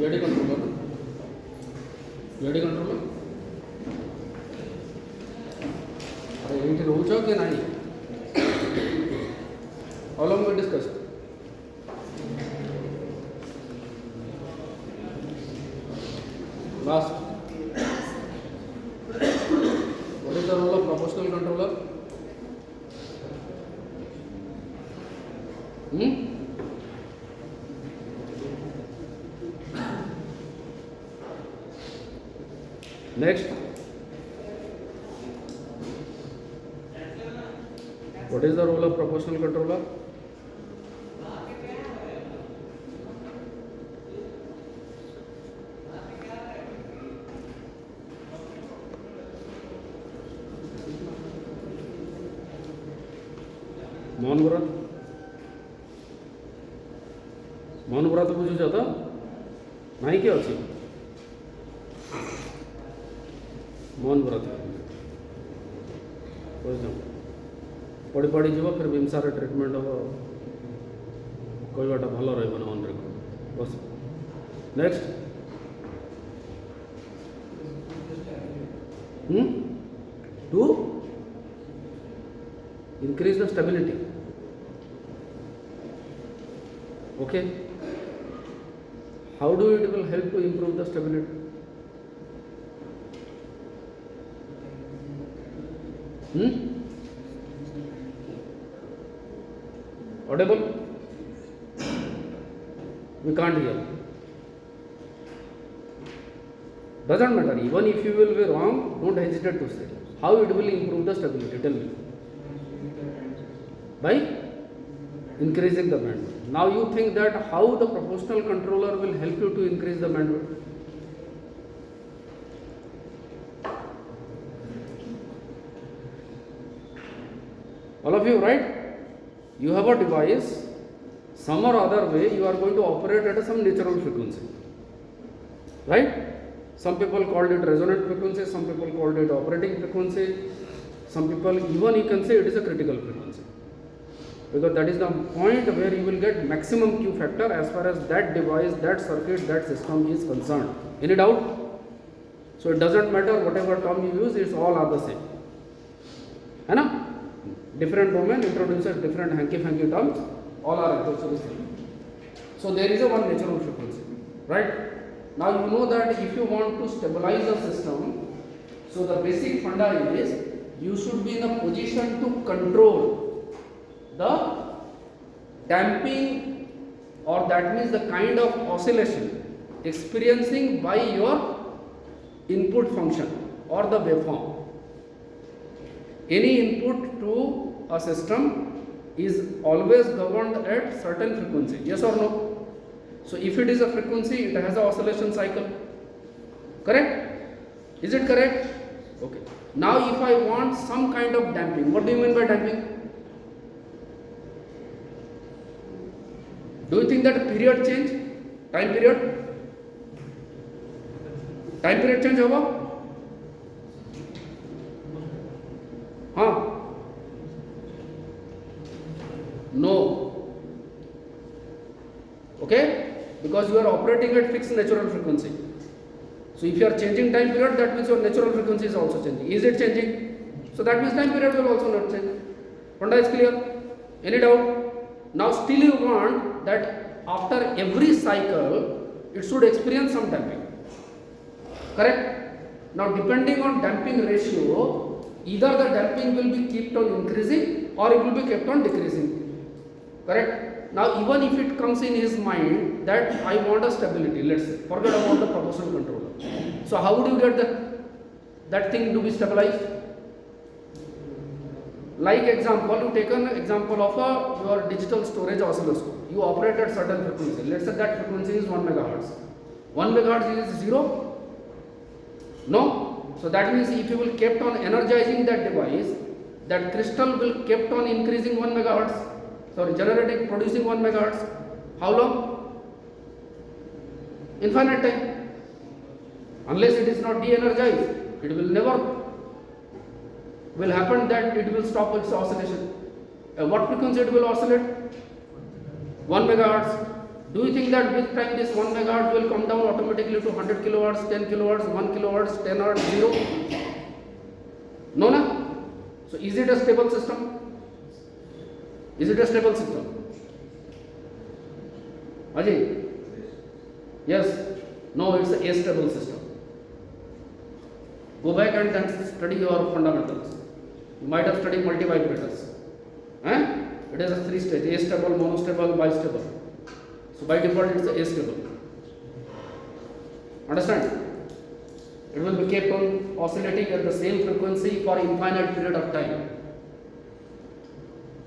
PID controller. PID controller. अरे ये रोज हो क्या नहीं? How long we discussed? Last. What is the role of proportional controller? Next. What is the role of proportional controller? ମନ ବ୍ରତ ବୁଝୁଛ ତ ନାହିଁ କି ଅଛି ମନ ବ୍ରତ ବୁଝୁଛ ପଢ଼ି ପଢ଼ି ଯିବ ଫେର ବିମସାର ଟ୍ରିଟମେଣ୍ଟ ହେବ କହିବାଟା ଭଲ ରହିବ ନା ମନରେ ବସ next to increase the stability. Okay, how do it will help to improve the stability? Audible? We can't hear. Doesn't matter, even if you will be wrong, don't hesitate to say how it will improve the stability. Tell me. By increasing the bandwidth. Now you think that how the proportional controller will help you to increase the bandwidth? All of you, right? You have a device, some or other way you are going to operate at some natural frequency, right? Some people called it resonant frequency, some people called it operating frequency, some people even you can say it is a critical frequency. Because that is the point where you will get maximum Q factor as far as that device, that circuit, that system is concerned. Any doubt? So it doesn't matter whatever term you use, it's all are the same. है ना? Different domain introduces different hanky terms, all are actually same. So there is a one natural frequency, right? Now you know that if you want to stabilize a system, so the basic funda is you should be in a position to control the damping, or that means the kind of oscillation experiencing by your input function or the waveform. Any input to a system is always governed at certain frequency, yes or no? So if it is a frequency, it has an oscillation cycle, correct? Is it correct? Okay. Now if I want some kind of damping, what do you mean by damping? Do you think that period change? Time period? Time period change होगा? हाँ? No. Okay? Because you are operating at fixed natural frequency. So if you are changing time period, that means your natural frequency is also changing. Is it changing? So that means time period will also not change. Funda is clear? Any doubt? Now still you want that after every cycle it should experience some damping, correct? Now depending on damping ratio, either the damping will be kept on increasing or it will be kept on decreasing, correct? Now even if it comes in his mind that I want a stability, let's say, forget about the proportional controller. So how would you get that thing to be stabilized? Like example, you take an example of your digital storage oscilloscope. You operate at certain frequency. Let's say that frequency is 1 megahertz. 1 megahertz is 0? No. So that means if you will kept on energizing that device, that crystal will kept on increasing 1 megahertz. Sorry, generating, producing 1 megahertz. How long? Infinite time. Unless it is not de-energized, it will never will happen that it will stop its oscillation. What frequency it will oscillate? 1 megahertz. Do you think that with time this 1 megahertz will come down automatically to 100 kilohertz, 10 kilohertz, 1 kilohertz, 10 hertz, 0? No, na? So is it a stable system? Is it a stable system? Ajay? Yes? No, it's a stable system. Go back and then study your fundamentals. You might have studied multivibrators. It is a 3 stage: astable, monostable, bistable. So by default it's a astable. Understand? It will be kept on oscillating at the same frequency for infinite period of time,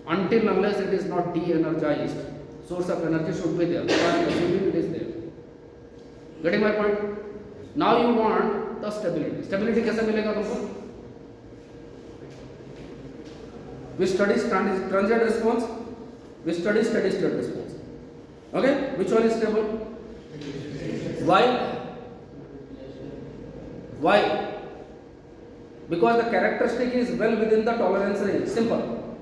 until unless it is not de-energized. Source of energy should be there. Assuming it is there. Getting my point? Now you want the stability. Stability कैसे मिलेगा तुमको? We study transient response. We study steady state response. Okay? Which one is stable? Why? Why? Because the characteristic is well within the tolerance range. Simple.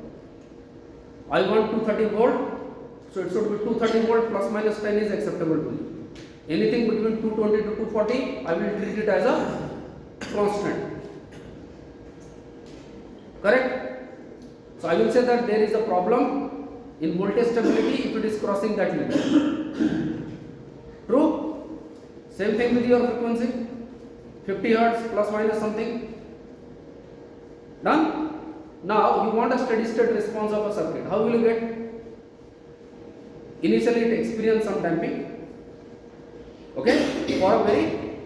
I want 230 volt, so it should be 230 volt plus minus 10 is acceptable to me. Anything between 220 to 240, I will treat it as a constant. Correct? So I will say that there is a problem in voltage stability if it is crossing that limit. True? Same thing with your frequency. 50 hertz plus minus something. Done? Now you want a steady state response of a circuit. How will you get? Initially it experiences some damping. Okay? For a very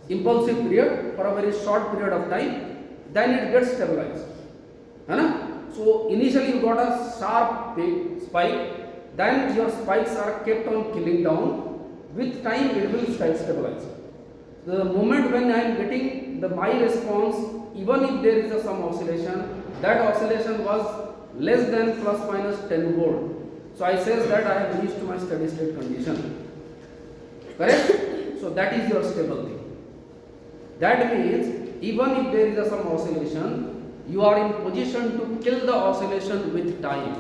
impulsive period, for a very short period of time, then it gets stabilized. So initially you got a sharp spike, then your spikes are kept on killing down. With time it will stabilize. The moment when I am getting my response, even if there is some oscillation, that oscillation was less than plus minus 10 volt. So I says that I have reached to my steady state condition. Correct? So that is your stable thing. That means even if there is some oscillation, you are in position to kill the oscillation with time.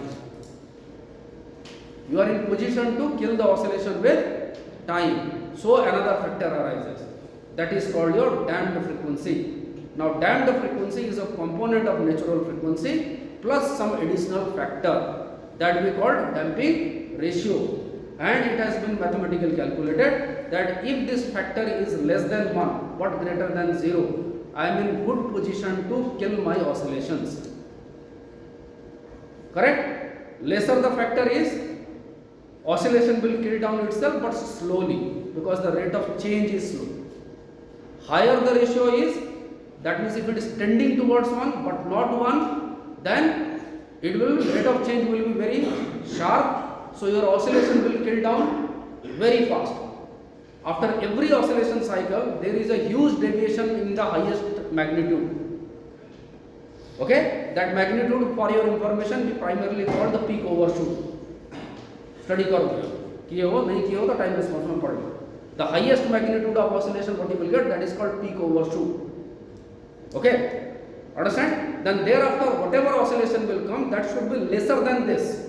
You are in position to kill the oscillation with time. So another factor arises. That is called your damped frequency. Now damped frequency is a component of natural frequency plus some additional factor that we call damping ratio. And it has been mathematically calculated that if this factor is less than 1 but greater than 0, I am in good position to kill my oscillations. Correct? Lesser the factor is, oscillation will kill down itself but slowly, because the rate of change is slow. Higher the ratio is, that means if it is tending towards 1 but not 1, then rate of change will be very sharp. So your oscillation will kill down very fast. After every oscillation cycle, there is a huge deviation in the highest magnitude. Okay? That magnitude, for your information, we primarily call the peak overshoot. Study karo kiye ho nahi kiye ho to time response mein padega. The highest magnitude of oscillation what you will get, that is called peak overshoot. Okay? Understand? Then thereafter whatever oscillation will come, that should be lesser than this.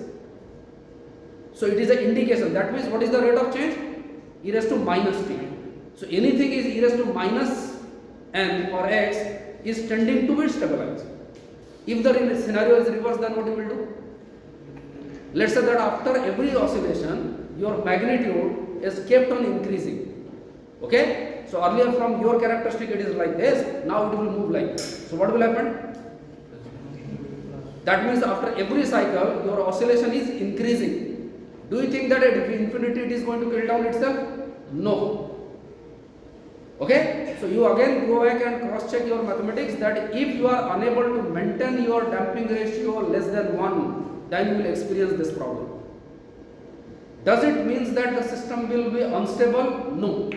So it is an indication. That means what is the rate of change? E raised to minus t. So anything is e raised to minus n or x is tending to be stabilized. If the scenario is reversed, then what you will do? Let's say that after every oscillation, your magnitude is kept on increasing. Okay? So earlier from your characteristic it is like this, now it will move like this. So what will happen? That means after every cycle, your oscillation is increasing. Do you think that at infinity it is going to kill down itself? No. Okay? So you again go back and cross check your mathematics that if you are unable to maintain your damping ratio less than 1, then you will experience this problem. Does it mean that the system will be unstable? No.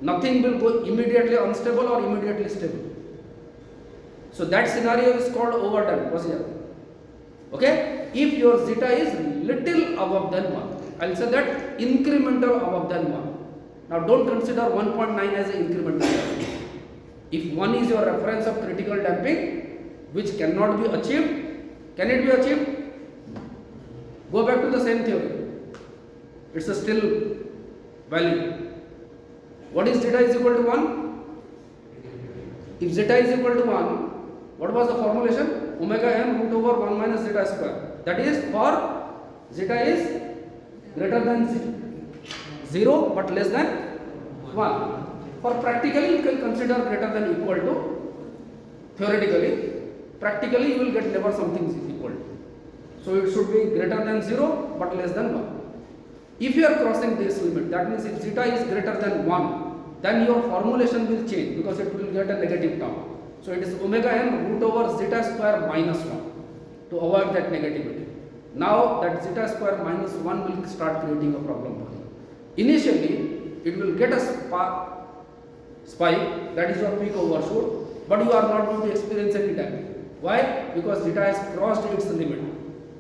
Nothing will go immediately unstable or immediately stable. So that scenario is called overdamp. Okay? If your zeta is little above than 1, I will say that incremental above than 1. Now don't consider 1.9 as an incremental. If 1 is your reference of critical damping, which cannot be achieved, can it be achieved? Go back to the same theory. it's a still value. What is zeta is equal to 1? If zeta is equal to 1, what was the formulation? Omega n root over 1 minus zeta square. That is for zeta is greater than 0 but less than 1. For practically you can consider greater than equal to. Theoretically, practically you will get never something is equal to. So it should be greater than 0 but less than 1. If you are crossing this limit, that means if zeta is greater than 1, then your formulation will change because it will get a negative term. So it is omega n root over zeta square minus 1 to avoid that negativity. Now that zeta square minus 1 will start creating a problem for you. Initially, it will get a spike, that is your peak overshoot, but you are not going to experience any damage. Why? Because zeta has crossed its limit,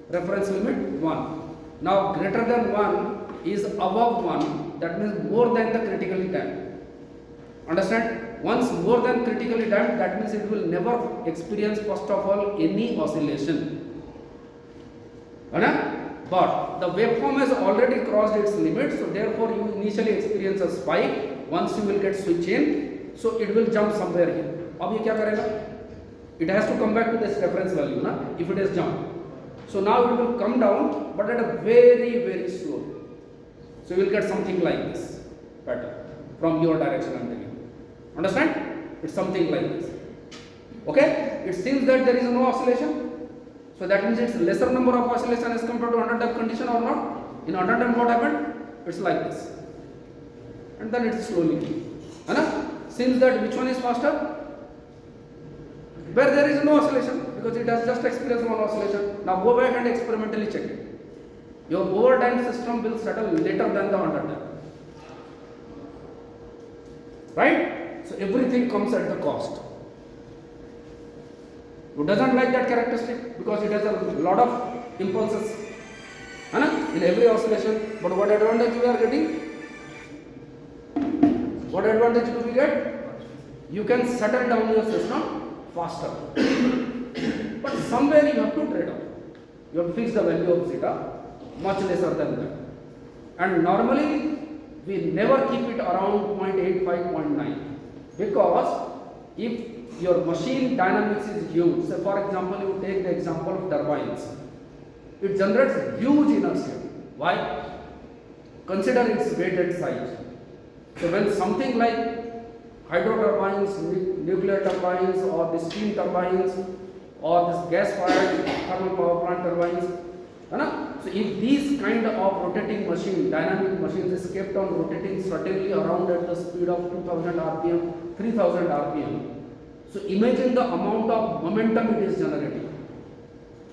reference limit 1. Now greater than 1 is above 1, that means more than the critically damped. Understand? Once more than critically damped, that means it will never experience first of all any oscillation. But the waveform has already crossed its limit, so therefore you initially experience a spike. Once you will get switch in, so it will jump somewhere here. अब ये क्या करेगा? It has to come back to this reference value, na? If it is jump. So now it will come down, but at a very slow. So you will get something like this pattern from your direction I'm telling you. Understand? It's something like this. Okay? It seems that there is no oscillation. So that means it's lesser number of oscillation as compared to under damped condition or not. In under damped what happened? It's like this. And then it's slowly. Since that which one is faster? Where there is no oscillation, because it has just experienced one oscillation. Now go back and experimentally check it. Your overdamped system will settle later than the underdamped. Right? So everything comes at the cost. Who doesn't like that characteristic? Because it has a lot of impulses in every oscillation. But what advantage we are getting? What advantage do we get? You can settle down your system faster. But somewhere you have to trade off. You have to fix the value of zeta much lesser than that. And normally we never keep it around 0.85, 0.9. Because if your machine dynamics is huge, say for example you take the example of turbines, it generates huge inertia. Why? Consider its weighted size. So when something like hydro turbines, nuclear turbines, or the steam turbines, or this gas-fired thermal power plant turbines, so if these kind of rotating machine, dynamic machines is kept on rotating certainly around at the speed of 2000 rpm, 3000 rpm, so imagine the amount of momentum it is generating.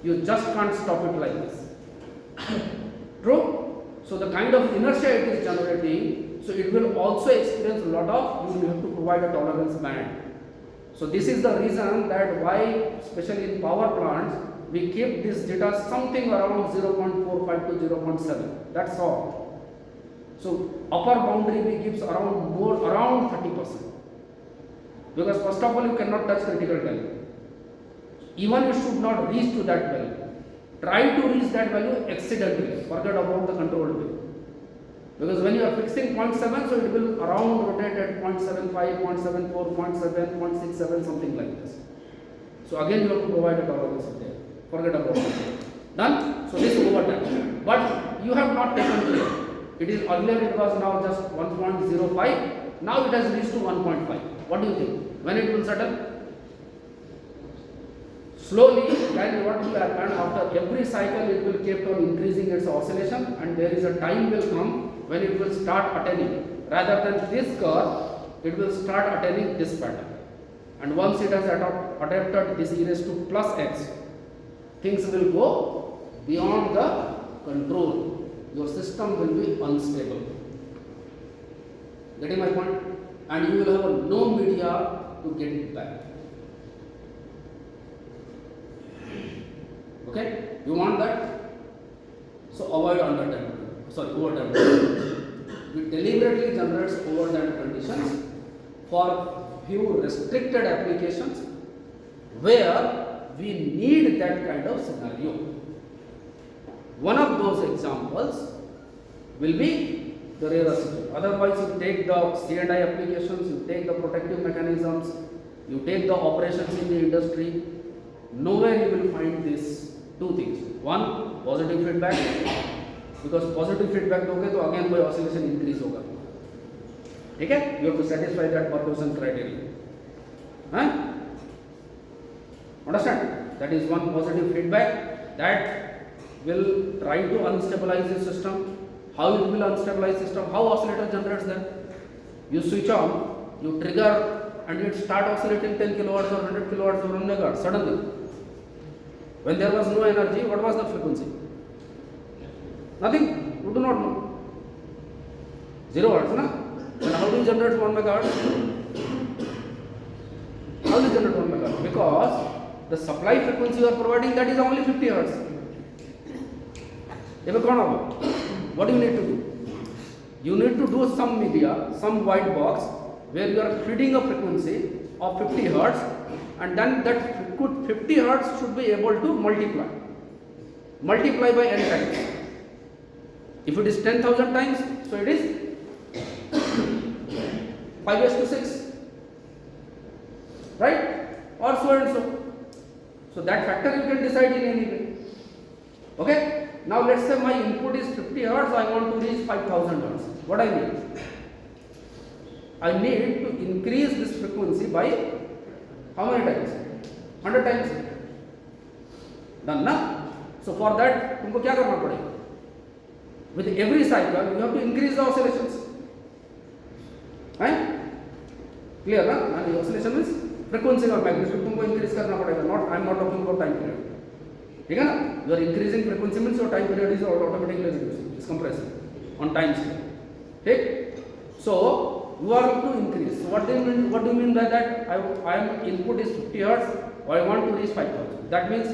You just can't stop it like this. True? So the kind of inertia it is generating, so it will also experience a lot of, you will have to provide a tolerance band. So this is the reason that why, especially in power plants, we keep this zeta something around 0.45 to 0.7. That's all. So upper boundary we gives around 30%. Because first of all you cannot touch critical value. Even you should not reach to that value. Try to reach that value accidentally. Forget about the controlled way. Because when you are fixing 0.7, so it will around rotate at 0.75, 0.74, 0.7, 0.67, something like this. So again you have to provide a tolerance there. Forget about it. Done? So this is overtime. But you have not taken care. It is earlier it was now just 1.05. Now it has reached to 1.5. What do you think? When it will settle? Slowly, then what will happen? After every cycle, it will keep on increasing its oscillation, and there is a time will come when it will start attaining. Rather than this curve, it will start attaining this pattern. And once it has adapted this e raised to plus x, things will go beyond the control. Your system will be unstable. Getting my point? And you will have no media to get it back. Okay? You want that? So avoid overdamped. We deliberately generates overdamped conditions for few restricted applications where we need that kind of scenario. One of those examples will be the rarest. Otherwise, you take the C&I applications, you take the protective mechanisms, you take the operations in the industry, nowhere you will find these two things. One, positive feedback, because positive feedback दोगे तो again कोई oscillation increase होगा, ठीक है? You have to satisfy that Barkhausen criteria, huh? Understand? That is one positive feedback that will try to unstabilize the system. How it will unstabilize system? How oscillator generates that? You switch on, you trigger, and it start oscillating 10 kilowatts or 100 kilowatts or 1 megahertz suddenly. When there was no energy, what was the frequency? Nothing. You do not know. 0 hertz, na? Then how do you generate 1 megahertz? How do you generate 1 megahertz? Because the supply frequency you are providing, that is only 50 hertz. What do you need to do? You need to do some media, some white box, where you are feeding a frequency of 50 hertz, and then that 50 hertz should be able to multiply by n times. If it is 10,000 times, so it is 5:6, right? Or so and so. So that factor you can decide in any way. Okay? Now let's say my input is 50 hertz, I want to reach 5,000 hertz. What I need? I need to increase this frequency by how many times? 100 times. Done, na? So for that, तुमको क्या करना पड़ेगा? With every cycle, you have to increase the oscillations. Right? Clear, na? And the oscillation is frequency or magnitude तुमको increase करना पड़ेगा. Not, I am not talking about time period. ठीक है ना? You are increasing frequency means your time period is automatically reducing. It's compressing on time scale. ठीक? So you are to increase. So what do you mean by that? I am input is 50 hertz, or I want to reach 5,000. That means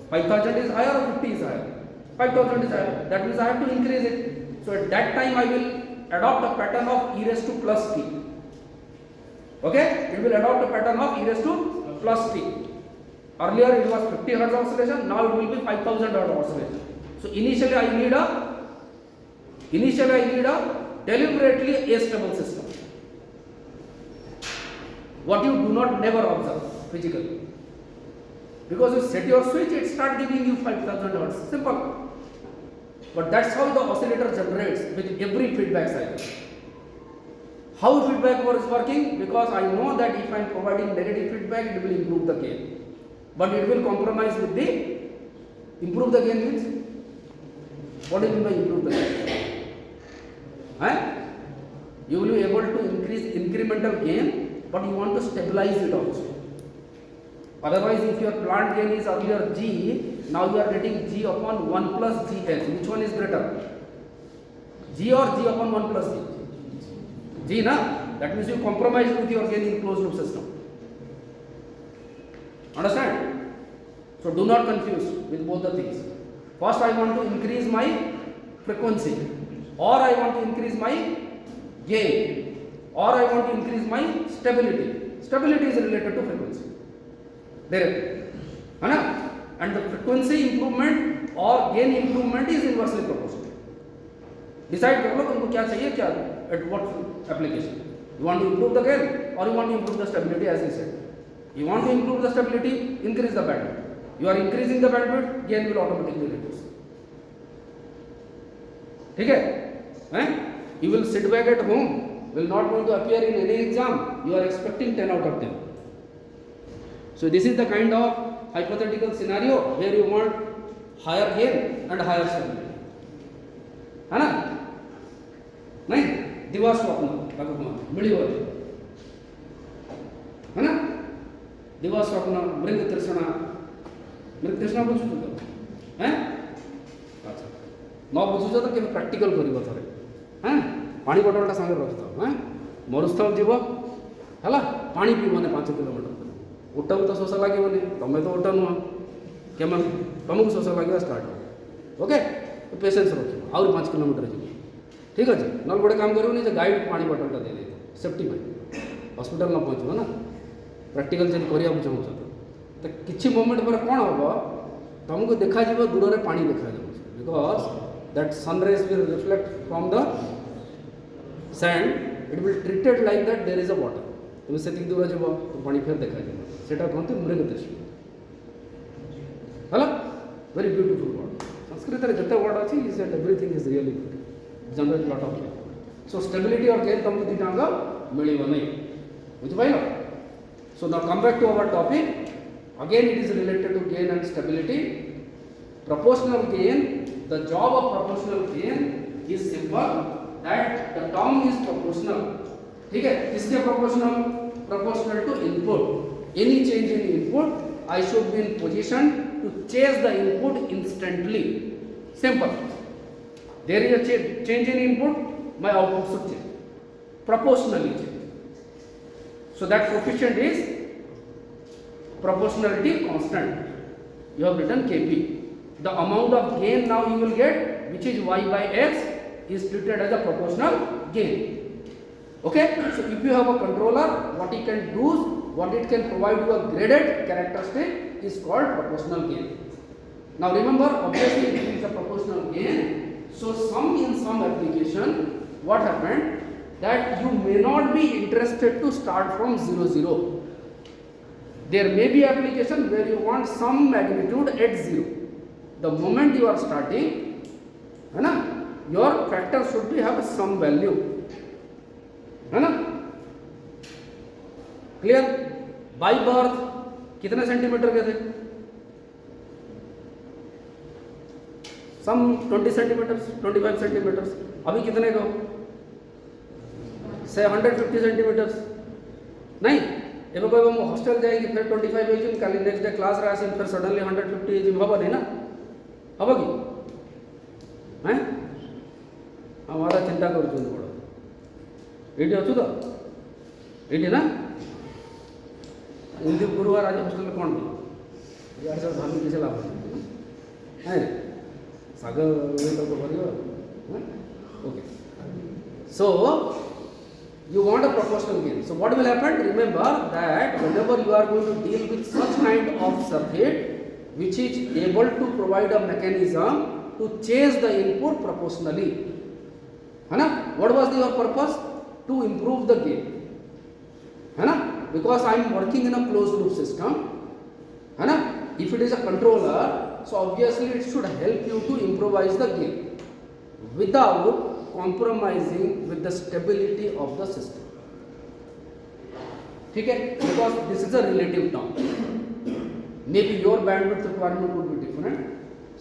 5,000 is higher or 50 is higher? 5,000 is higher. That means I have to increase it. So at that time I will adopt a pattern of e raised to plus t. Okay? It will adopt a pattern of e raised to plus t. Earlier it was 50 hertz oscillation, now it will be 5,000 hertz oscillation. So initially I need a deliberately astable system. What you do not never observe physically. Because you set your switch, it start giving you 5,000 hertz. Simple. But that's how the oscillator generates with every feedback cycle. How feedback is working? Because I know that if I am providing negative feedback, it will improve the gain. But it will compromise with the improve the gain means what do you mean by improve the gain? You will be able to increase incremental gain, but you want to stabilize it also. Otherwise, if your plant gain is earlier G, now you are getting G upon 1 plus GS. Which one is greater? G or G upon 1 plus G? G, na? That means you compromise with your gain in closed loop system. Understand? So do not confuse with both the things. First I want to increase my frequency, or I want to increase my gain, or I want to increase my stability. Stability is related to frequency. There. And the frequency improvement or gain improvement is inversely proportional. Decide कर लो तुमको क्या चाहिए, क्या at what application. You want to improve the gain or you want to improve the stability, as I said. You want to improve the stability, increase the bandwidth. You are increasing the bandwidth, gain will automatically reduce. ठीक है? You will sit back at home, will not going to appear in any exam. You are expecting 10 out of 10. So this is the kind of hypothetical scenario where you want higher gain and higher stability. है ना? नहीं? दिवा स्वप्न मिली वाली है ना? दिवा स्वप्न मृग तृष्णा बुझु तो हैं? अच्छा न बुझुछ तो केबे प्रैक्टिकल करिवो थरे हैं? पानी बोतलटा संगे रखितो हैं? मरुस्थल जीव हला पानी पी माने 5 किलोमीटर उठाऊ तो शोष लगे तुम तो उठा नुह केम तुमको शोष लगे स्टार्ट ओके पेसेंस रख आउरी 5 किलोमीटर जी ठीक अच्छे ना गोटे काम कर गाइड पानी बोतलटा दे दे सेफ्टी हॉस्पिटल न पहुँचब ना प्रैक्टिकल जब करने चाहूँ तो किसी मोमेंट पर कौन हम तुमको देखा दूर में पानी देखा because that sun rays will reflect from the sand, it will treat it like that there is a water. तुम से दूर जब तो पानी फिर देखा जाए सेटा कहते मृग दृश्य है वेरी ब्यूटीफुल वर्ड संस्कृत रे जते वर्ड अछि is that everything is really good generate lot of so stability और गेन तुमको दिटांग मिलिबो नै बुझ पाइलो so now come back to our topic again it is related to gain and stability proportional gain the job of proportional gain is simple that the term is proportional ठीक है किसके proportional to input any change in input I should be in position to chase the input instantly simple there is a change in input my output should change proportionally change so that coefficient is proportionality constant you have written kp the amount of gain now you will get which is y by x is treated as a proportional gain okay so if you have a controller what it can do what it can provide you a graded characteristic is called proportional gain now remember obviously it is a proportional gain so in some application what happened that you may not be interested to start from 0 there may be application where you want some magnitude at 0 the moment you are starting है ना your factor should be have some value है ना clear by birth कितने centimetre के थे some 20 centimetre 25 centimetre अभी कितने का से 150 सेंटीमीटर नहीं एवं कोई हम हॉस्टल जाएगी फिर 25 होइजिन काली नेक्स्ट डे क्लास रे आसी फिर सडनली 150 होइजिन होबो नहीं ना हब कि हैं हमारा चिंता कर बड़ ये अच्छु तो ये ना हिंदी गुरुवार आज हॉस्टेल कौन यार सर भाभी किसे लाभ है साग okay so you want a proportional gain so what will happen remember that whenever you are going to deal with such kind of circuit which is able to provide a mechanism to change the input proportionally है ना what was your purpose to improve the gain है ना because I am working in a closed loop system है ना if it is a controller so obviously it should help you to improvise the gain without compromising with the stability of the system ठीक है because this is a relative term maybe your bandwidth requirement could be different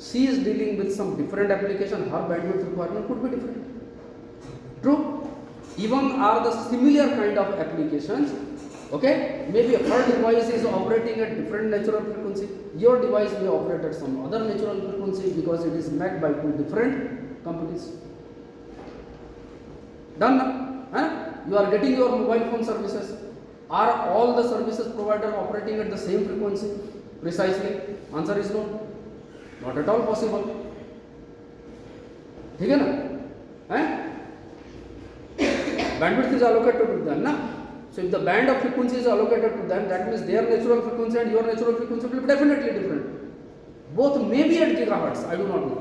she is dealing with some different application her bandwidth requirement could be different true even are the similar kind of applications okay maybe her device is operating at different natural frequency your device may operate at some other natural frequency because it is made by two different companies done huh? You are getting your mobile phone services are all the services provider operating at the same frequency precisely answer is no not at all possible ठीक है ना हैं bandwidth is allocated to them na so if the band of frequency is allocated to them that means their natural frequency and your natural frequency will be definitely different both may be at gigahertz I do not know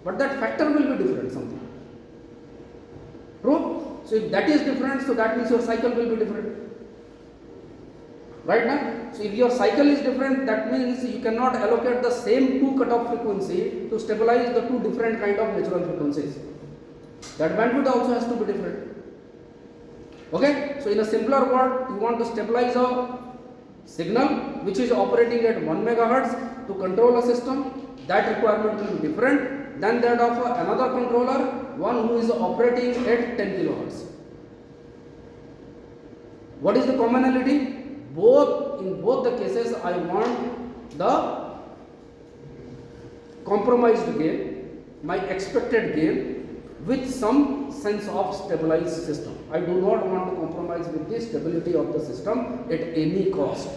but that factor will be different something true so if that is different so that means your cycle will be different right now so if your cycle is different that means you cannot allocate the same two cutoff frequency to stabilize the two different kind of natural frequencies that bandwidth also has to be different okay so in a simpler word you want to stabilize a signal which is operating at 1 megahertz to control a system that requirement will be different than that of another controller one who is operating at 10 kilohertz what is the commonality in both the cases I want the compromised gain my expected gain with some sense of stabilized system I do not want to compromise with the stability of the system at any cost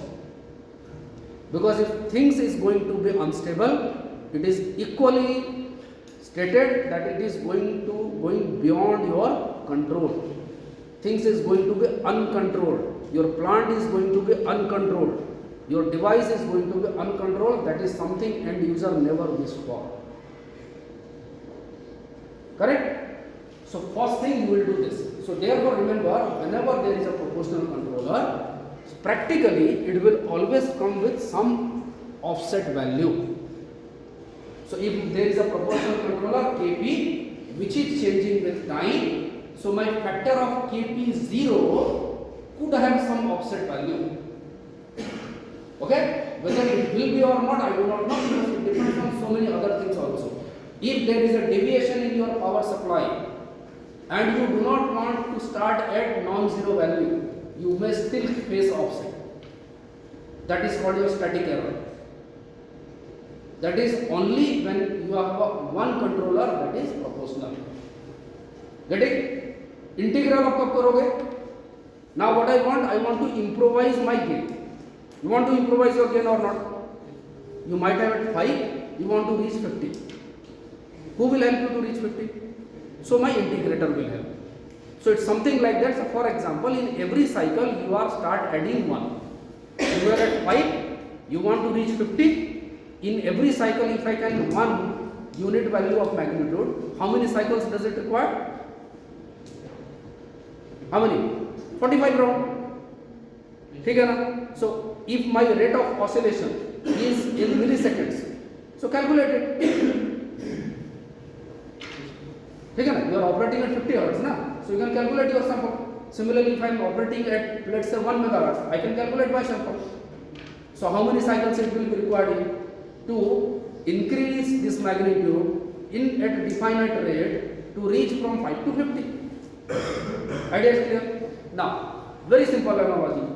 because if things is going to be unstable it is equally stated that it is going beyond your control things is going to be uncontrolled your plant is going to be uncontrolled your device is going to be uncontrolled that is something end user never wished for Correct? So first thing you will do this. So therefore remember, whenever there is a proportional controller, practically it will always come with some offset value. So if there is a proportional controller Kp which is changing with time, so my factor of Kp 0 could have some offset value. Okay? Whether it will be or not, I do not know, because it depends on so many other things also. If there is a deviation in your power supply and you do not want to start at non-zero value, you may still face offset. That is called your static error. That is only when you have one controller that is proportional. Get it? Integral of कब करोगे? Now what I want to improvise my gain. You want to improvise your gain or not? You might have at 5, you want to reach 50. Who will help you to reach 50? So my integrator will help. So it's something like that. So for example, in every cycle you are start adding 1. You are at 5, you want to reach 50. In every cycle, if I can 1 unit value of magnitude, how many cycles does it require? How many? 45 round. ठीक है ना? So if my rate of oscillation is in milliseconds, so calculate it. ठीक है ना? You are operating at 50 hertz ना? So you can calculate your sample. Similarly, if I am operating at let's say 1 megahertz, I can calculate my sample. So how many cycles it will be required to increase this magnitude in at a definite rate to reach from 5 to 50. Idea is clear? Now, very simple analogy.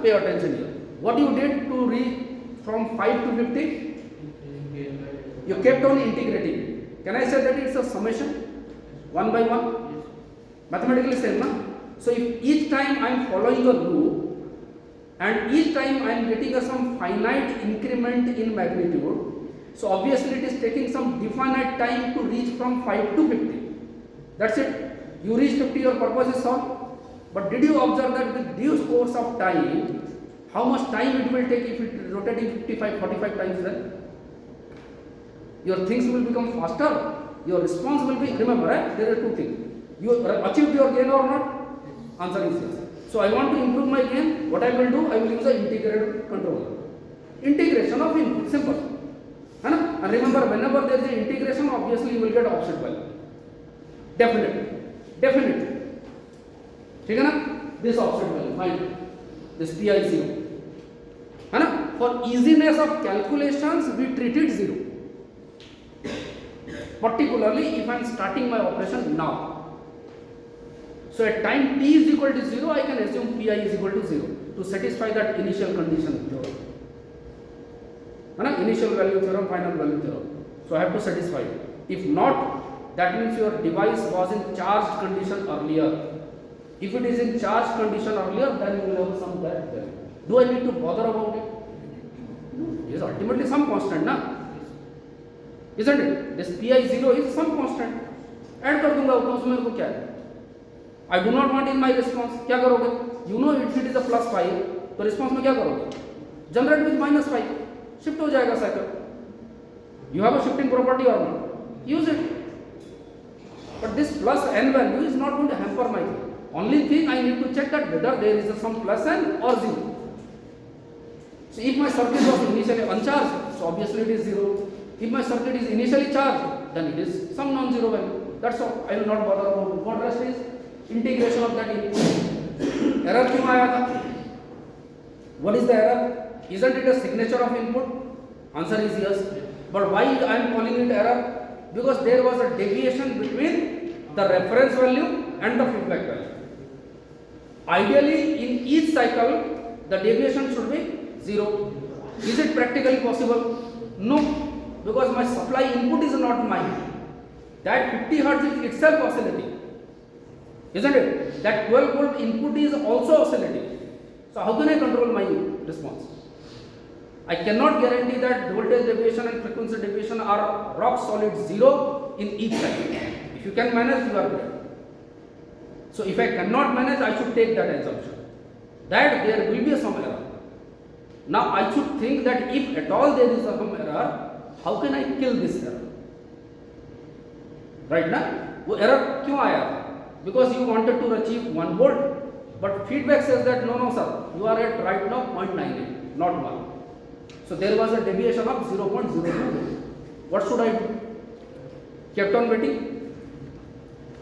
Pay attention here. What you did to reach from 5 to 50? You kept on integrating. Can I say that it's a summation? 1 by 1? Mathematically same, na? So if each time I am following a loop, and each time I am getting some finite increment in magnitude, so obviously it is taking some definite time to reach from 5 to 50. That's it. You reach 50, your purpose is solved. But did you observe that with this course of time, how much time it will take if it is rotating 55, 45 times then? Your things will become faster, your response will be, remember, right? There are two things. You achieved your gain or not? Answer is yes. So I want to improve my gain. What I will do? I will use an integrated controller. Integration of input, simple. And remember, whenever there is an integration, obviously you will get offset value. Definitely. This offset value, fine. This PI 0. For easiness of calculations, we treat it 0. Particularly if I am starting my operation now. So at time t is equal to 0, I can assume Pi is equal to 0 to satisfy that initial condition theorem. Initial value theorem, final value theorem. So I have to satisfy it. If not, that means your device was in charged condition earlier. If it is in charged condition earlier, then you will have some that value. Do I need to bother about it? No. It is ultimately some constant, na? Isn't it? This Pi 0 is some constant. Add कर दूंगा उसमें मेरे को क्या है? I do not want in my response. क्या करोगे? You know if it is a plus 5, तो response में क्या करोगे? Generate with minus 5. Shift हो जाएगा cycle. You have a shifting property or not? Use it. But this plus n value is not going to hamper my thing. Only thing I need to check that whether there is some plus n or 0. So if my circuit was initially uncharged, so obviously it is 0. If my circuit is initially charged, then it is some non-zero value. That's all. I will not bother about it. What rest is integration of that input. Error क्यों आया था? What is the error? Isn't it a signature of input? Answer is yes. But why I am calling it error? Because there was a deviation between the reference value and the feedback value. Ideally, in each cycle, the deviation should be 0. Is it practically possible? No, because my supply input is not mine. That 50 Hz is itself oscillating. Isn't it? That 12 volt input is also oscillating. So how can I control my response? I cannot guarantee that voltage deviation and frequency deviation are rock solid 0 in each cycle. If you can manage, you are great. So if I cannot manage, I should take that assumption that there will be some error. Now I should think that if at all there is some error, how can I kill this error? Right ना? वो error क्यों आया? Because you wanted to achieve 1 volt, but feedback says that no sir, you are at right now 0.98, not 1. So there was a deviation of 0.02. What should I do? Kept on waiting.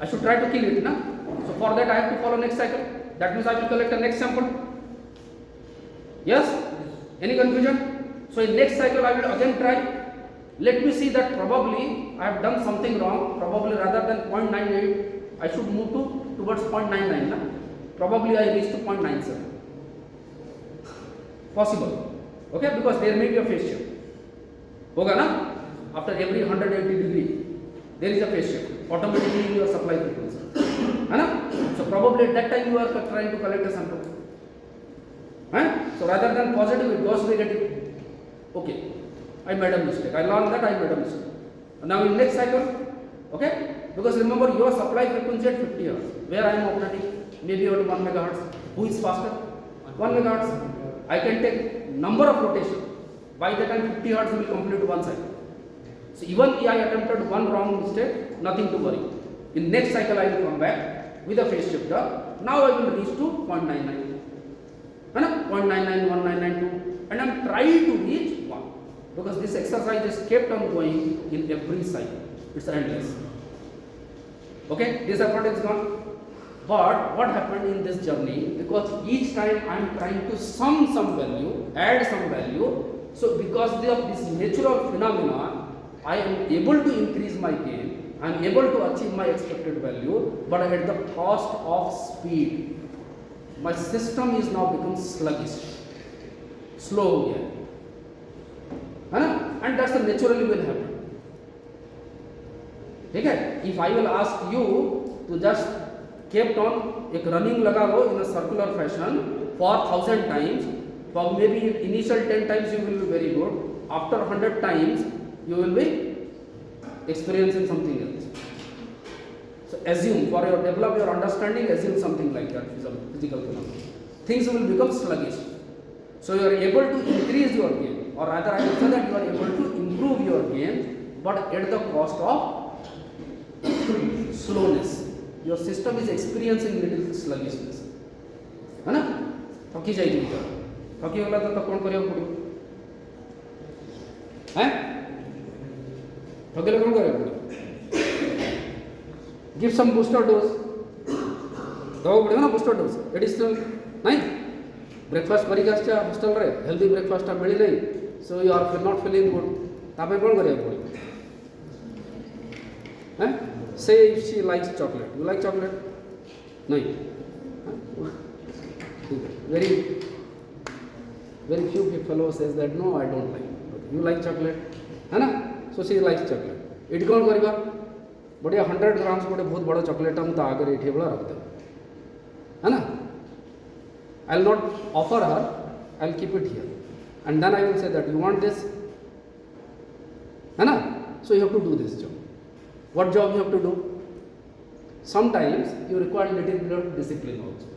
I should try to kill it, na? So for that I have to follow next cycle. That means I will collect the next sample. Yes? Any confusion? So in next cycle I will again try. Let me see that probably I have done something wrong. Probably rather than 0.98, I should move towards 0.99. Na? Probably I reach to 0.97. Possible. Okay? Because there may be a phase shift. Hoga na? After every 180 degree, there is a phase shift. Automatically in your supply frequency. Hai na? So probably at that time you are trying to collect a sample. So rather than positive, it goes negative. Okay, I made a mistake. I learned that I made a mistake. Now in next cycle, okay, because remember your supply frequency at 50 Hz, where I am operating, maybe at 1 megahertz. Who is faster? 1 megahertz. I can take number of rotation. By the time 50 Hz will complete one cycle. So even if I attempted one wrong mistake, nothing to worry. In next cycle I will come back with a phase shifter. Now I will reach to 0.99. 0.99, 1992, and I am trying to reach 1, because this exercise is kept on going in every cycle. It's endless. Okay, this effort is gone. But what happened in this journey? Because each time I am trying to sum some value, add some value. So because of this natural phenomenon, I am able to increase my gain. I am able to achieve my expected value, but at the cost of speed. My system is now become sluggish, slow again, and that's the naturally will happen. Okay? If I will ask you to just kept on एक running लगा लो in a circular fashion for 1000 times, for maybe initial 10 times you will be very good. After 100 times you will be experiencing something else. So assume, for your develop your understanding, assume something like that, physical phenomenon. Things will become sluggish. So you are able to increase your gain, or rather I will say that you are able to improve your gain, but at the cost of slowness. Your system is experiencing little sluggishness. है ना? थकी जाएगी तो थकी वाला तो कौन करेगा पूरी? हैं? थकेले कौन करेगा पूरी? Give some booster dose. दवा पड़ेगा ना booster dose. Additional नहीं. Breakfast करी का अच्छा hostel रे healthy breakfast आप मिली नहीं. So you are not feeling good. तापे कौन करेगा पूरी? हैं? Say if she likes chocolate. You like chocolate? नहीं. Very few fellows says that no, I don't like. Okay. You like chocolate? है ना? So she likes chocolate. It कौन करेगा? बढ़िया 100 ग्राम्स गोटे बहुत बड़ा चॉकलेट हम तो आगे ये बड़ा रख दे, है ना? I will not offer her, I will keep it here and then I will say that you want this, है ना? So you have to do this job. What job you have to do? Sometimes you require little bit of discipline also.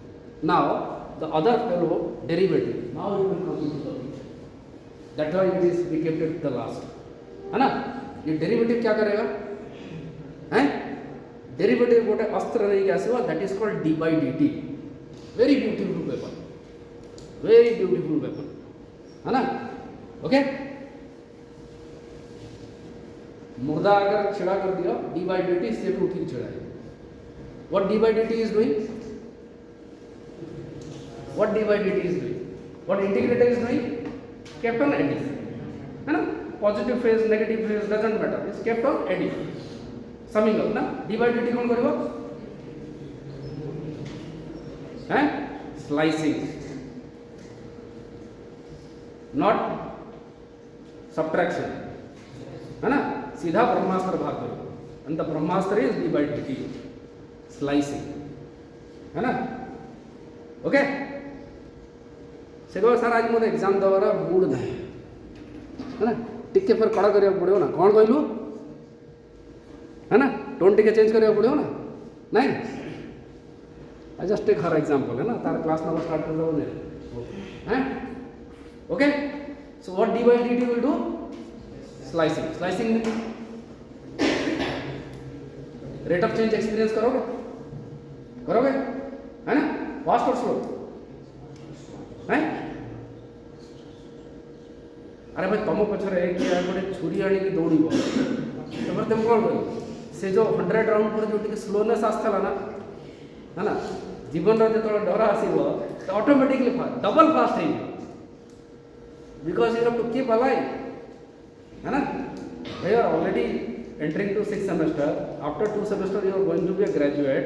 Now the other fellow derivative, now you will come to the picture. That why it is we kept it the last, है ना? ये derivative क्या करेगा? हैं? Derivative गोटे अस्त्र नहीं क्या आसो, that is called D by D T. Very beautiful weapon, very beautiful weapon, है ना? ओके, मुर्दा अगर छिड़ा कर दिया डी बाई डी टी, से भी उठी छिड़ाए. What D by D T is doing? What D by D T is doing? What integrator is doing? Kept on adding, है ना? Positive phase negative phase doesn't matter, is kept on adding, summing up ना. D by D T कौन करिवो? हैं? Slicing, not subtraction, है ना? सीधा ब्रह्मास्त्र भाग करो, and the Brahmastra is D by D T, slicing, है ना? ओके, से सर आज मोर एग्जाम दबार मूड ना, है ना? टिके फिर कड़ा करिया पड़ो ना. कौन कहलु, है ना? टोन टिके चेंज करिया पड़ो ना. नहीं, I just take her example, है ना? तार क्लास नंबर स्टार्ट कर दो ने, हैं? Okay, so what D by D T will do? Slicing. Slicing rate of change experience करोगे? करोगे, है ना? फास्ट और स्लो है? अरे भाई तुम पछरे किए गोटे छुरी आणिक दौड़ब तब तुम कौन कर से जो 100 राउंड पर जो स्लोनेस आसला ना, है ना, जीवन जो डर आसो तो ऑटोमेटिकली डबल फास्ट है, because you have to keep alive, है ना? You are already entering to 6th semester. After 2 semesters you are going to be a graduate,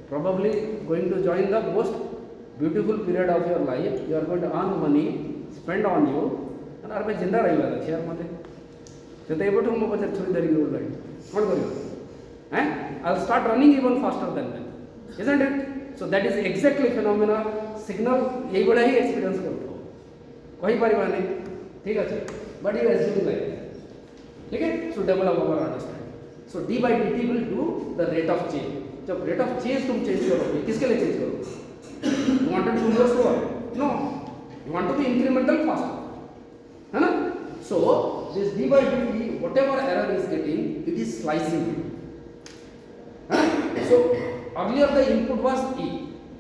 probably going to join the most beautiful period of your life. You are going to earn money, spend on you, and are जिंदा रही वाला share मते तो ये बटू मो बचत छोड़ी दरी रोड लाइन कौन करियो हैं? I'll start running even faster than them, isn't it? So that is exactly phenomena signal यही बड़ा ही experience करते हो कोई परिवार नहीं, ठीक है? But you assume like, ठीक है? So develop our understanding. So d by dt will do the rate of change. जब rate of change तुम change करोगे, किसके लिए change करोगे? You wanted to go slower? No. You want to be incremental faster, है ना? So this d by dt, whatever error is getting, it is slicing. Huh? So earlier the input was E.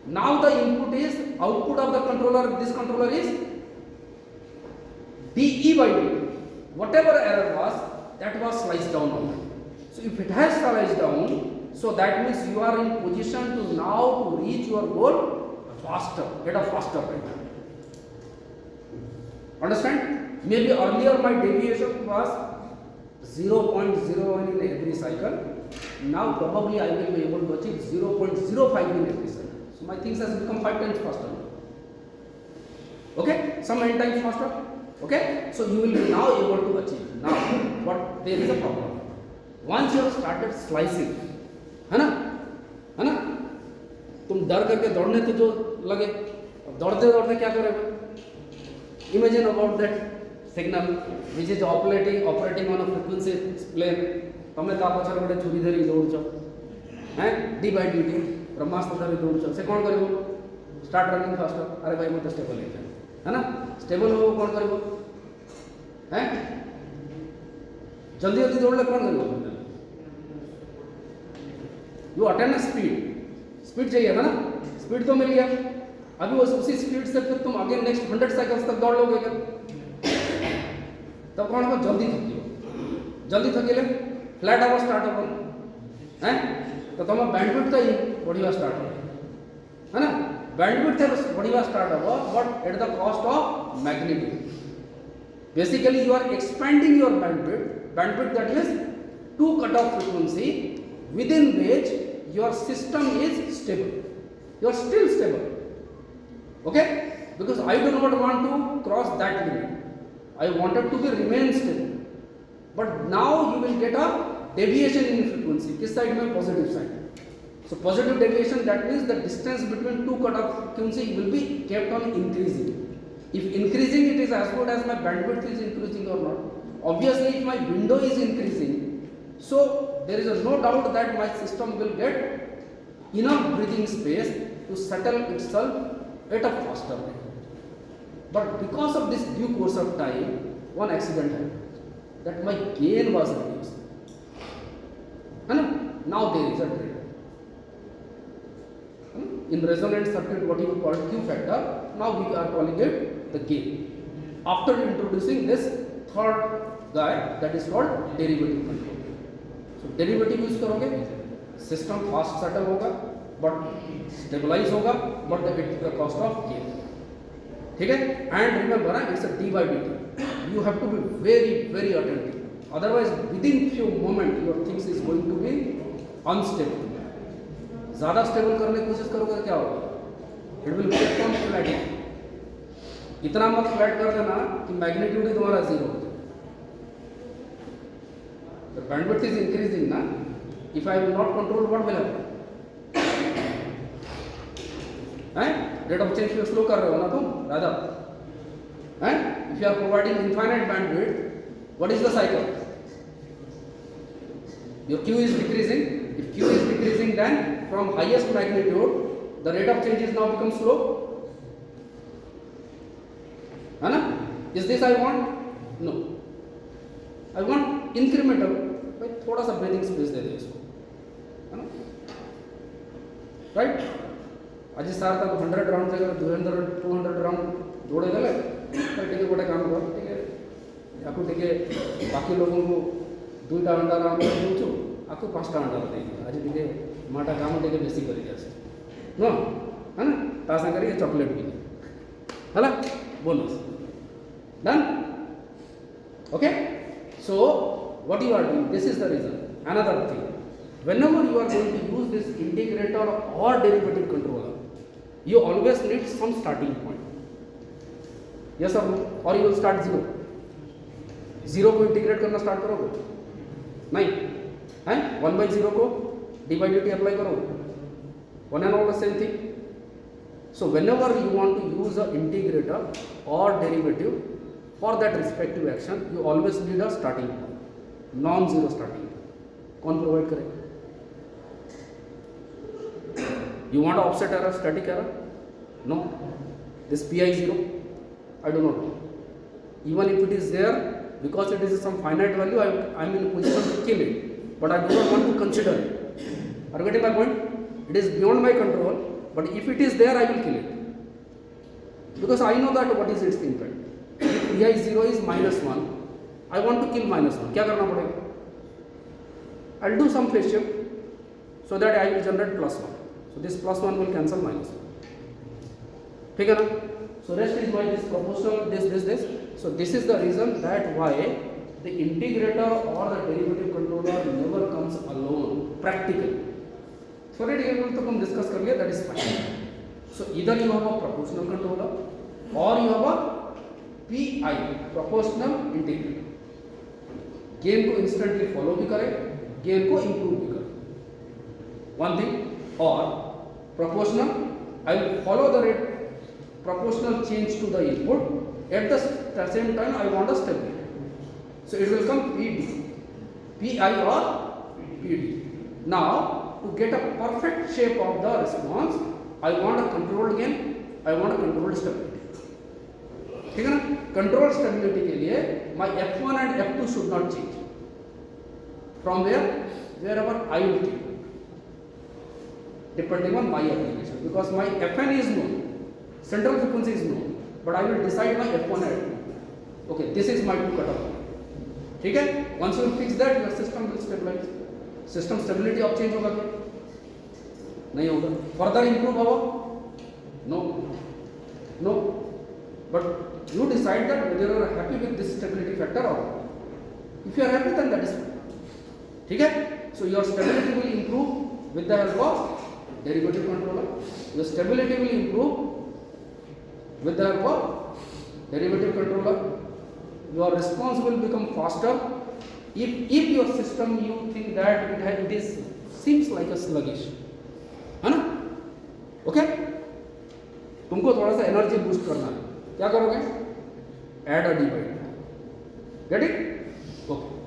Now the input is output of the controller. This controller is dE by dt. Whatever error was, that was sliced down on it. So if it has sliced down, so that means you are in position to now to reach your goal faster, at a faster rate. Understand? Maybe earlier my deviation was 0.01 in every cycle. Now probably I will be able to achieve 0.05 in every cycle. So my things has become 5 times faster. Okay? Some n times faster. Okay? So you will be now able to achieve. Now, but there is a problem. Once you have started slicing, है ना, है ना, तुम डर करके दौड़ने तो जो लगे, अब दौड़ते दौड़ते क्या करोगे? Imagine about that signal which is operating on a frequency plane. तमें ता पछर गोटे छुरी धरी दौड़ हैं d by dt ब्रह्मास्त्र धरी दौड़ से कौन करिवो? Start running faster. अरे भाई मत स्टेबल है ना? स्टेबल हो कौन करिवो? हैं जल्दी जल्दी दौड़ले कौन करिवो? यू अटेन स्पीड चाहिए था ना? स्पीड तो मिल गया. अभी उसी स्पीड से फिर तुम अगेन नेक्स्ट 100 साइकिल्स तक दौड़ लोगे क्या? तब कौन हो? जल्दी थकिले फ्लैट आवर स्टार्ट हो हैं तो तुम बैंडविड्थ तो ही बढ़िया स्टार्ट हो, है ना? बैंडविड्थ बढ़िया स्टार्ट हो, but at the cost of magnitude. Basically you are expanding your bandwidth that is to cut off frequency within which your system is stable. You are still stable. Okay? Because I do not want to cross that limit. I wanted to be remain stable. But now you will get a deviation in frequency. This side में positive side. So positive deviation, that means the distance between two cut off frequency will be kept on increasing. If increasing, it is as good as my bandwidth is increasing or not. Obviously, if my window is increasing, so there is no doubt that my system will get enough breathing space to settle itself at a faster rate. But because of this due course of time, one accident happened, that my gain was reduced. And now there is a trade. In resonant circuit, what you call Q factor, now we are calling it the gain. After introducing this third guy, that is called derivative control. So derivative use करोगे, system fast settle होगा, but stabilize होगा, but at the cost of gain. ठीक है? And remember, it's a d by dt. You have to be very, very attentive. Otherwise, within few moments, your things is going to be unstable. ज़्यादा stable करने की कोशिश करोगे तो क्या होगा? It will get come flat. इतना मत फ्लैट कर देना कि मैग्नीट्यूड ही तुम्हारा जीरो हो जाए. The bandwidth is increasing ना. If I will not control, what will happen? हैं? Rate of change slow कर रहे हो ना तुम राजा? हैं? If you are providing infinite bandwidth, what is the cycle? Your Q is decreasing. If Q is decreasing, then from highest magnitude, the rate of change is now become slow. है ना? Is this I want? No. I want incremental. भाई थोड़ा सा breathing space दे दे इसको, है ना? Right आज सार तक 100 राउंड जगह 200 राउंड दौड़े देले तो टिके गोटे काम कर टिके आपको टिके बाकी लोगों को 2टा अंडा राउंड दूचु आपको 5टा अंडा दे आज टिके माटा काम टिके बेसी करी जासे नो है ना ता संगे के चॉकलेट भी हला bonus done okay so what you are doing this is the reason another thing whenever you are going to use this integrator or derivative controller you always need some starting point yes or no or you will start zero को integrate करना start करोगे नहीं हैं 1/0 को d by dt apply करोगे one and all the same thing so whenever you want to use a integrator or derivative for that respective action you always need a starting point non-zero starting point कौन provide करेगा you want offset error static error no this pi 0 I do not know even if it is there because it is some finite value I am in a position to kill it but I do not want to consider it are you getting my point it is beyond my control but if it is there I will kill it because I know that what is its impact if pi 0 is -1 I want to kill -1 क्या करना पड़ेगा I'll do some phase shift so that I will generate +1 so this +1 will cancel -1 ठीक है ना so rest is why this proportional this so this is the reason that why the integrator or the derivative controller never comes alone practically theoretically तो हम discuss कर लिया that is fine so either you have a proportional controller or you have a PI proportional integrator game को instantly follow भी करे game को improve भी करे वन थिंग और proportional I will follow the rate proportional change to the input at the same time I want a stability so it will come PD PI or PD now to get a perfect shape of the response I want a controlled gain I want a controlled stability ठीक है ना control stability के लिए my f1 and f2 should not change from wherever I will keep depending on my application because my fn is known central frequency is known but I will decide my f1 and f2 okay this is my two cutoff ठीक है once you fix that your system will stabilize system stability अब change होगा क्या नहीं होगा further improve होगा no but you decide that whether you are happy with this stability factor or not. If you are happy then that is fine. ठीक है so your stability will improve with the help of derivative controller your stability will improve with the help of derivative controller your response will become faster if your system you think that it is seems like a sluggish है ना okay तुमको थोड़ा सा energy boost करना है क्या करोगे add a D by get it okay